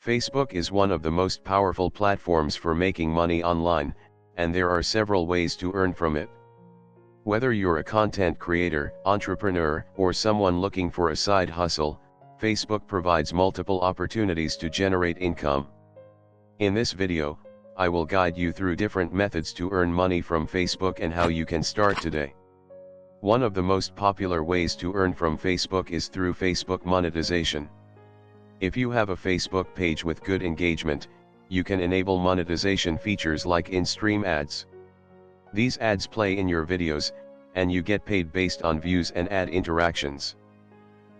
Facebook is one of the most powerful platforms for making money online, and there are several ways to earn from it. Whether you're a content creator, entrepreneur, or someone looking for a side hustle, Facebook provides multiple opportunities to generate income. In this video, I will guide you through different methods to earn money from Facebook and how you can start today. One of the most popular ways to earn from Facebook is through Facebook monetization. If you have a Facebook page with good engagement, you can enable monetization features like in-stream ads. These ads play in your videos, and you get paid based on views and ad interactions.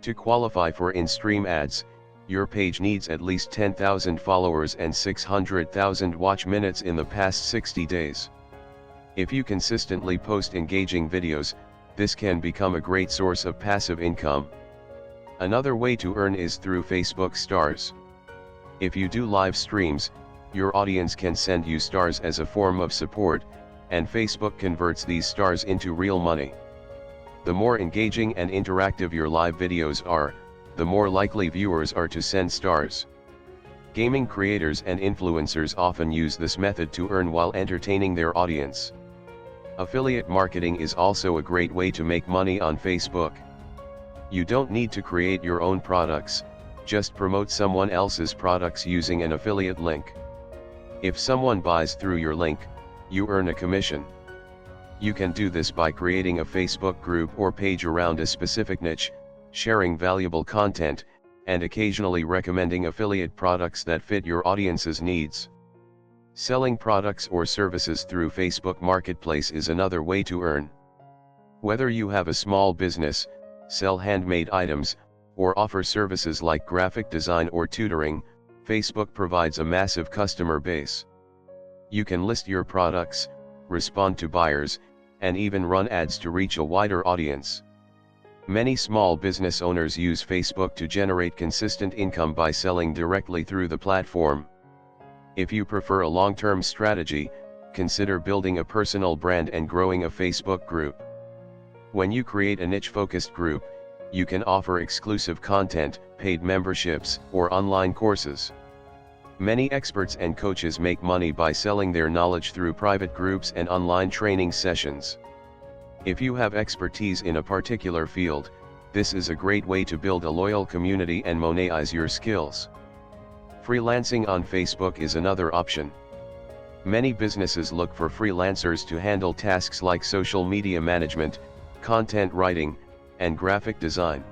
To qualify for in-stream ads, your page needs at least 10,000 followers and 600,000 watch minutes in the past 60 days. If you consistently post engaging videos, this can become a great source of passive income. Another way to earn is through Facebook stars. If you do live streams, your audience can send you stars as a form of support, and Facebook converts these stars into real money. The more engaging and interactive your live videos are, the more likely viewers are to send stars. Gaming creators and influencers often use this method to earn while entertaining their audience. Affiliate marketing is also a great way to make money on Facebook. You don't need to create your own products, just promote someone else's products using an affiliate link. If someone buys through your link, you earn a commission. You can do this by creating a Facebook group or page around a specific niche, sharing valuable content, and occasionally recommending affiliate products that fit your audience's needs. Selling products or services through Facebook Marketplace is another way to earn. Whether you have a small business, sell handmade items, or offer services like graphic design or tutoring, Facebook provides a massive customer base. You can list your products, respond to buyers, and even run ads to reach a wider audience. Many small business owners use Facebook to generate consistent income by selling directly through the platform. If you prefer a long-term strategy, consider building a personal brand and growing a Facebook group. When you create a niche-focused group, you can offer exclusive content, paid memberships, or online courses. Many experts and coaches make money by selling their knowledge through private groups and online training sessions. If you have expertise in a particular field, this is a great way to build a loyal community and monetize your skills. Freelancing on Facebook is another option. Many businesses look for freelancers to handle tasks like social media management, content writing, and graphic design.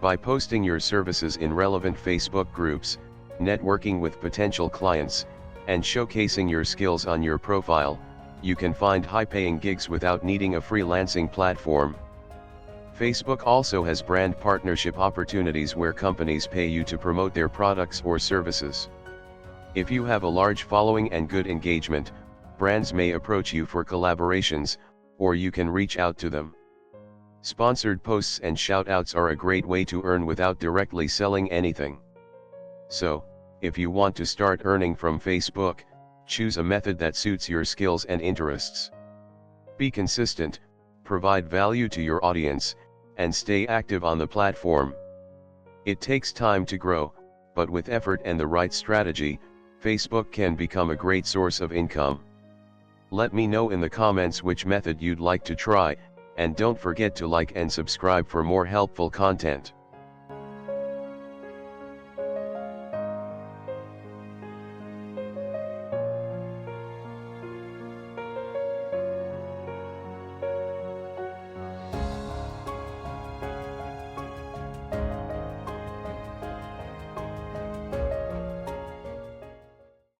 By posting your services in relevant Facebook groups, networking with potential clients, and showcasing your skills on your profile, you can find high-paying gigs without needing a freelancing platform. Facebook also has brand partnership opportunities where companies pay you to promote their products or services. If you have a large following and good engagement, brands may approach you for collaborations, or you can reach out to them. Sponsored posts and shoutouts are a great way to earn without directly selling anything. So, if you want to start earning from Facebook, choose a method that suits your skills and interests. Be consistent, provide value to your audience, and stay active on the platform. It takes time to grow, but with effort and the right strategy, Facebook can become a great source of income. Let me know in the comments which method you'd like to try, and don't forget to like and subscribe for more helpful content.